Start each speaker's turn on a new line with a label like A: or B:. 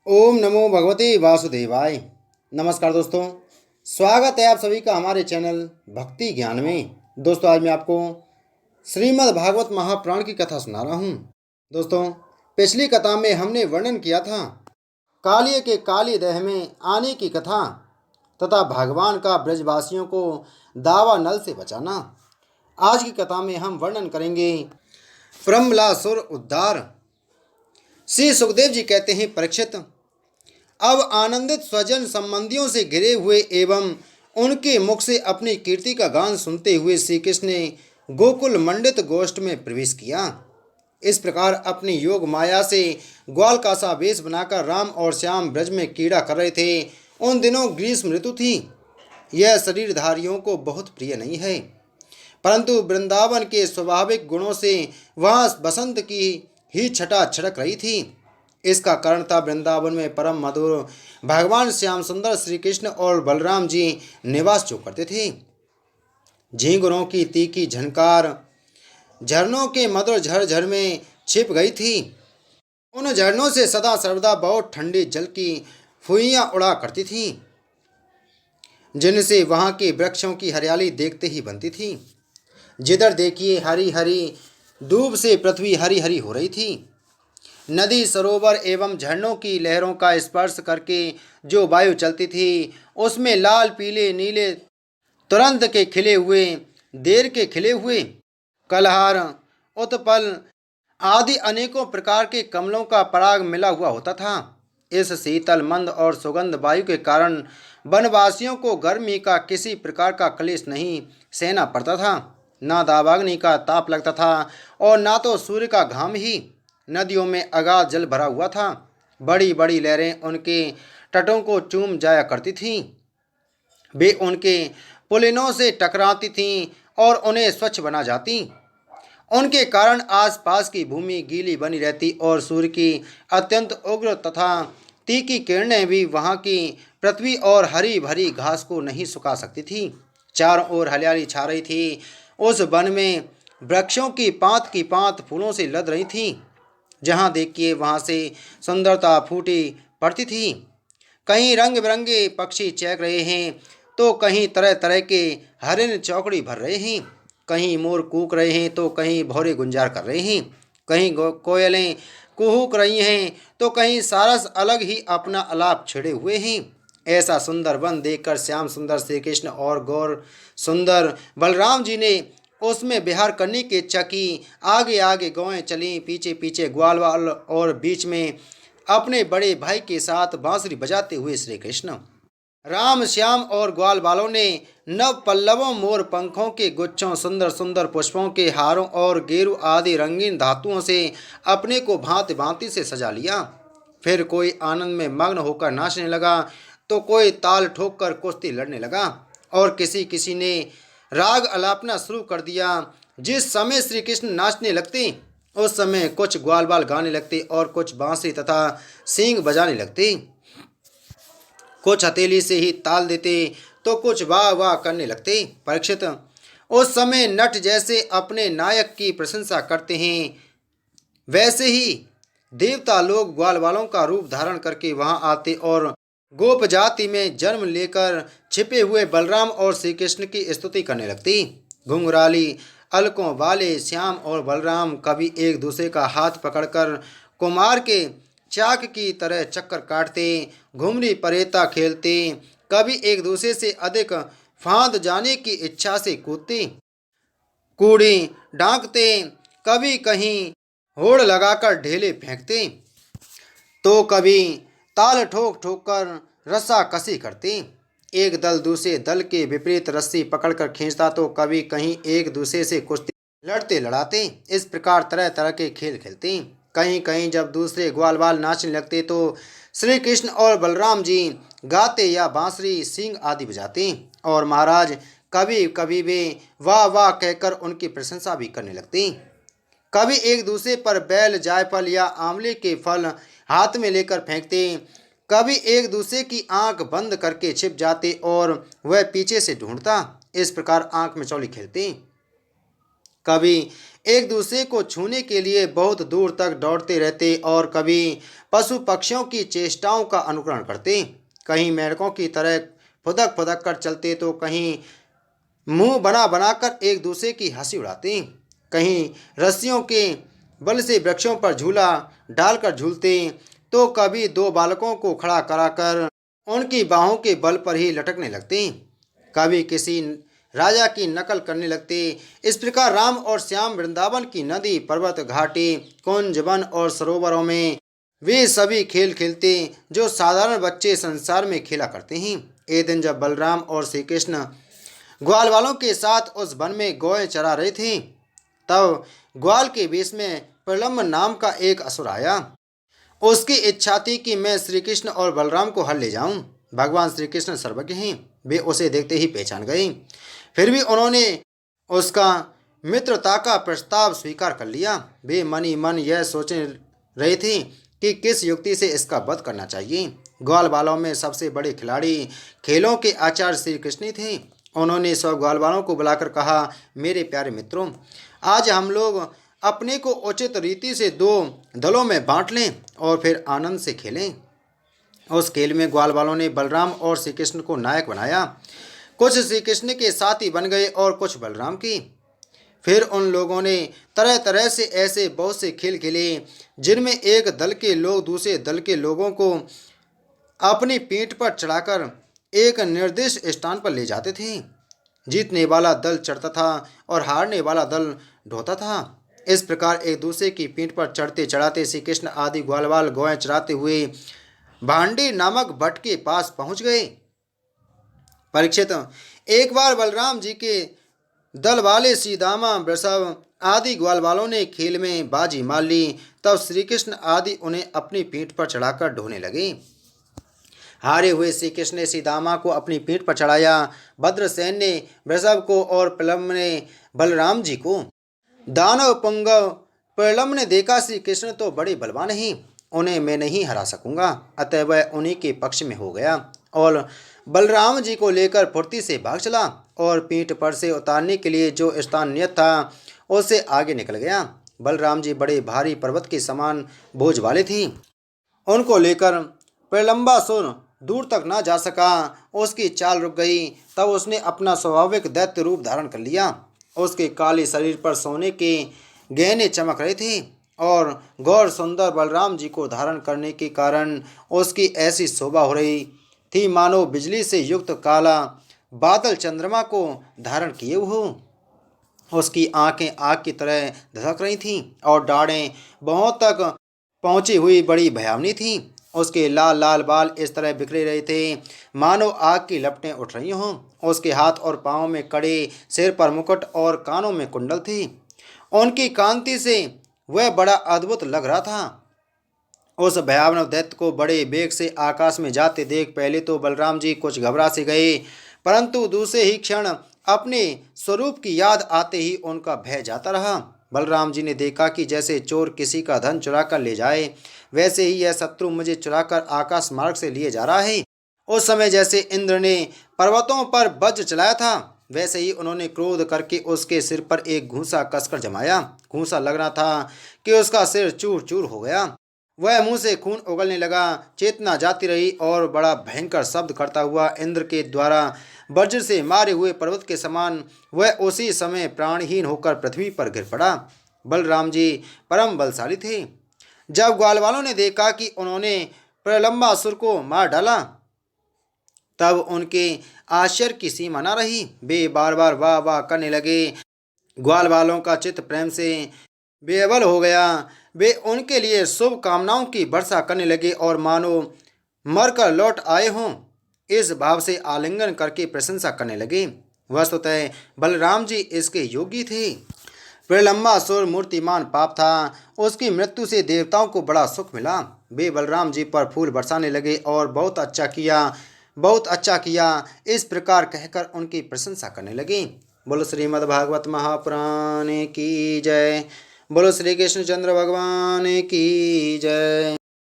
A: ओम नमो भगवते वासुदेवाय। नमस्कार दोस्तों, स्वागत है आप सभी का हमारे चैनल भक्ति ज्ञान में। दोस्तों, आज मैं आपको श्रीमद् भागवत महापुराण की कथा सुना रहा हूँ। दोस्तों, पिछली कथा में हमने वर्णन किया था कालिय के काली देह में आने की कथा तथा भगवान का ब्रजवासियों को दावा नल से बचाना। आज की कथा में हम वर्णन करेंगे प्रमलासुर उद्धार। श्री सुखदेव जी कहते हैं, परीक्षित, अब आनंदित स्वजन संबंधियों से घिरे हुए एवं उनके मुख से अपनी कीर्ति का गान सुनते हुए श्री कृष्ण ने गोकुल मंडित गोष्ठ में प्रवेश किया। इस प्रकार अपनी योग माया से ग्वाल का सा वेश बनाकर राम और श्याम ब्रज में क्रीड़ा कर रहे थे। उन दिनों ग्रीष्म ऋतु थी। यह शरीरधारियों को बहुत प्रिय नहीं है, परंतु वृंदावन के स्वाभाविक गुणों से वहाँ बसंत की ही छटा छड़क रही थी। इसका कारण था वृंदावन में परम मधुर भगवान श्याम सुंदर श्री कृष्ण और बलराम जी निवास जो करते थे। झींगुरों की तीखी झनकार झरनों के मधुर झरझर में छिप गई थी। उन झरनों से सदा सर्वदा बहुत ठंडी जल की फुइयां उड़ा करती थीं, जिनसे वहां के वृक्षों की हरियाली देखते ही बनती थी। जिधर देखिए हरी हरी दूब से पृथ्वी हरी हरी हो रही थी। नदी, सरोवर एवं झरनों की लहरों का स्पर्श करके जो वायु चलती थी, उसमें लाल, पीले, नीले, तुरंत के खिले हुए, देर के खिले हुए, कलहार, उत्पल आदि अनेकों प्रकार के कमलों का पराग मिला हुआ होता था। इस शीतल, मंद और सुगंध वायु के कारण वनवासियों को गर्मी का किसी प्रकार का क्लेश नहीं सहना पड़ता था। ना दावाग्नि का ताप लगता था और ना तो सूर्य का घाम ही। नदियों में अगाध जल भरा हुआ था। बड़ी बड़ी लहरें उनके तटों को चूम जाया करती थीं। वे उनके पुलिनों से टकराती थीं और उन्हें स्वच्छ बना जाती। उनके कारण आसपास की भूमि गीली बनी रहती और सूर्य की अत्यंत उग्र तथा तीखी किरणें भी वहाँ की पृथ्वी और हरी भरी घास को नहीं सुखा सकती थी। चारों ओर हरियाली छा रही थी। उस वन में वृक्षों की पात फूलों से लद रही थी। जहाँ देखिए वहाँ से सुंदरता फूटी पड़ती थी। कहीं रंग बिरंगे पक्षी चहक रहे हैं तो कहीं तरह तरह के हरिन चौकड़ी भर रहे हैं। कहीं मोर कूक रहे हैं तो कहीं भौरे गुंजार कर रहे हैं। कहीं कोयलें कुहूक रही हैं तो कहीं सारस अलग ही अपना अलाप छिड़े हुए हैं। ऐसा सुंदर वन देखकर श्याम सुंदर श्री कृष्ण और गौर सुंदर बलराम जी ने उसमें विहार करने की इच्छा की। आगे आगे गौएं चलीं, पीछे पीछे ग्वालवाल और बीच में अपने बड़े भाई के साथ बांसुरी बजाते हुए श्री कृष्ण। राम, श्याम और ग्वाल बालों ने नव पल्लवों, मोर पंखों के गुच्छों, सुंदर सुंदर पुष्पों के हारों और गेरु आदि रंगीन धातुओं से अपने को भांति भांति से सजा लिया। फिर कोई आनंद में मग्न होकर नाचने लगा तो कोई ताल ठोक कर कुश्ती लड़ने लगा और किसी किसी ने राग अलापना शुरू कर दिया। जिस समय श्री कृष्ण नाचने लगते उस समय कुछ ग्वाल बाल गाने लगते और कुछ बांसुरी तथा सींग बजाने लगते। कुछ हथेली से ही ताल देते तो कुछ वाह वाह करने लगते। परीक्षित, उस समय नट जैसे अपने नायक की प्रशंसा करते हैं, वैसे ही देवता लोग ग्वाल वालों का रूप धारण करके वहां आते और गोप जाति में जन्म लेकर छिपे हुए बलराम और श्री कृष्ण की स्तुति करने लगती। घुंघराली अलकों वाले श्याम और बलराम कभी एक दूसरे का हाथ पकड़कर कुमार के चाक की तरह चक्कर काटते, घुमरी परेता खेलते, कभी एक दूसरे से अधिक फांद जाने की इच्छा से कूदते, कूड़ी डांकते, कभी कहीं होड़ लगाकर ढेले फेंकते, तो कभी ताल ठोक ठोक कर रस्सा कसी करते। एक दल दूसरे दल के विपरीत रस्सी पकड़कर खींचता तो कभी कहीं एक दूसरे से कुश्ती लड़ते लड़ाते। इस प्रकार तरह तरह के खेल खेलते। कहीं कहीं जब दूसरे ग्वाल बाल नाचने लगते तो श्री कृष्ण और बलराम जी गाते या बांसुरी, सींग आदि बजाते और महाराज कभी कभी वे वाह वाह कहकर उनकी प्रशंसा भी करने लगते। कभी एक दूसरे पर बैल, जायफल या आंवले के फल हाथ में लेकर फेंकते, कभी एक दूसरे की आंख बंद करके छिप जाते और वह पीछे से ढूंढता। इस प्रकार आंख मिचौली खेलते। कभी एक दूसरे को छूने के लिए बहुत दूर तक दौड़ते रहते और कभी पशु पक्षियों की चेष्टाओं का अनुकरण करते। कहीं मेंढकों की तरह फुदक फुदक कर चलते तो कहीं मुंह बना बनाकर एक दूसरे की हंसी उड़ाते। कहीं रस्सियों के बल से वृक्षों पर झूला डालकर झूलते तो कभी दो बालकों को खड़ा कराकर उनकी बाहों के बल पर ही लटकने लगते। कभी किसी राजा की नकल करने लगते। इस प्रकार राम और श्याम वृंदावन की नदी, पर्वत, घाटी, कुंज, वन और सरोवरों में वे सभी खेल खेलते जो साधारण बच्चे संसार में खेला करते हैं। एक दिन जब बलराम और श्री कृष्ण ग्वाल वालों के साथ उस वन में गौएं चरा रहे थे, तब ग्वाल के वेश में प्रलम्ब नाम का एक असुर आया। उसकी इच्छा थी कि मैं श्री कृष्ण और बलराम को हर ले जाऊं। भगवान श्री कृष्ण सर्वज्ञ हैं, वे उसे देखते ही पहचान गए। फिर भी उन्होंने उसका मित्रता का प्रस्ताव स्वीकार कर लिया। वे मन ही मन यह सोच रहे थे कि किस युक्ति से इसका वध करना चाहिए। ग्वाल बालों में सबसे बड़े खिलाड़ी खेलों के आचार्य श्री कृष्ण थे। उन्होंने सब ग्वाल बालों को बुलाकर कहा, मेरे प्यारे मित्रों, आज हम लोग अपने को उचित रीति से दो दलों में बांट लें और फिर आनंद से खेलें। उस खेल में ग्वाल वालों ने बलराम और श्री कृष्ण को नायक बनाया। कुछ श्री कृष्ण के साथी बन गए और कुछ बलराम की। फिर उन लोगों ने तरह तरह से ऐसे बहुत से खेल खेले जिनमें एक दल के लोग दूसरे दल के लोगों को अपनी पीठ पर चढ़ाकर एक निर्दिष्ट स्थान पर ले जाते थे। जीतने वाला दल चढ़ता था और हारने वाला दल ढोता था। इस प्रकार एक दूसरे की पीठ पर चढ़ते चढ़ाते श्री कृष्ण आदि ग्वालवाल गौएं चराते हुए भांडी नामक भट्ट के पास पहुंच गए। परीक्षित, एक बार बलराम जी के दल वाले सीदामा, वृषभ आदि ग्वाल वालों ने खेल में बाजी मार ली। तब श्री कृष्ण आदि उन्हें अपनी पीठ पर चढ़ाकर ढोने लगे। हारे हुए श्री कृष्ण ने सीदामा को अपनी पीठ पर चढ़ाया, भद्रसेन ने वृषभ को और प्रलम्ब ने बलराम जी को। दानव पुंगव प्रलम्ब ने देखा श्री कृष्ण तो बड़े बलवान हैं, उन्हें मैं नहीं हरा सकूंगा, अतः वह उन्हीं के पक्ष में हो गया और बलराम जी को लेकर फुर्ती से भाग चला और पीठ पर से उतारने के लिए जो स्थान नियत था उससे आगे निकल गया। बलराम जी बड़े भारी पर्वत के समान बोझ वाले थे। उनको लेकर प्रलंबासुर दूर तक ना जा सका। उसकी चाल रुक गई। तब उसने अपना स्वाभाविक दैत्य रूप धारण कर लिया। उसके काले शरीर पर सोने के गहने चमक रहे थे और गौर सुंदर बलराम जी को धारण करने के कारण उसकी ऐसी शोभा हो रही थी मानो बिजली से युक्त काला बादल चंद्रमा को धारण किए हो। उसकी आंखें आग की तरह धधक रही थीं और डाढ़ें बहुत तक पहुंची हुई बड़ी भयावनी थीं। उसके लाल लाल बाल इस तरह बिखरे रहे थे मानो आग की लपटें उठ रही हों। उसके हाथ और पाँव में कड़े, सिर पर मुकुट और कानों में कुंडल थी। उनकी कांति से वह बड़ा अद्भुत लग रहा था। उस भयावह दैत्य को बड़े वेग से आकाश में जाते देख पहले तो बलराम जी कुछ घबरा से गए, परंतु दूसरे ही क्षण अपने स्वरूप की याद आते ही उनका भय जाता रहा। बलराम जी ने देखा कि जैसे चोर किसी का धन चुरा कर ले जाए, वैसे ही यह शत्रु मुझे चुराकर आकाश मार्ग से लिए जा रहा है। उस समय जैसे इंद्र ने पर्वतों पर वज्र चलाया था, वैसे ही उन्होंने क्रोध करके उसके सिर पर एक घूंसा कसकर जमाया। घूंसा लग रहा था कि उसका सिर चूर चूर हो गया। वह मुंह से खून उगलने लगा, चेतना जाती रही और बड़ा भयंकर शब्द करता हुआ इंद्र के द्वारा वज्र से मारे हुए पर्वत के समान वह उसी समय प्राणहीन होकर पृथ्वी पर गिर पड़ा। बलराम जी परम बलशाली थे। जब ग्वाल वालों ने देखा कि उन्होंने प्रलंबासुर को मार डाला, तब उनके आश्चर्य की सीमा न रही। वे बार बार वाह वाह करने लगे। ग्वाल वालों का चित्त प्रेम से बेअबल हो गया। वे उनके लिए शुभ कामनाओं की वर्षा करने लगे और मानो मरकर लौट आए हों इस भाव से आलिंगन करके प्रशंसा करने लगे। वस्तुतः बलराम जी इसके योगी थे। प्रलंबासुर मूर्तिमान पाप था। उसकी मृत्यु से देवताओं को बड़ा सुख मिला। वे बलराम जी पर फूल बरसाने लगे और बहुत अच्छा किया, बहुत अच्छा किया, इस प्रकार कहकर उनकी प्रशंसा करने लगे। बोलो श्रीमद् भागवत महापुराण की जय। बोलो श्री कृष्ण चंद्र भगवान की जय।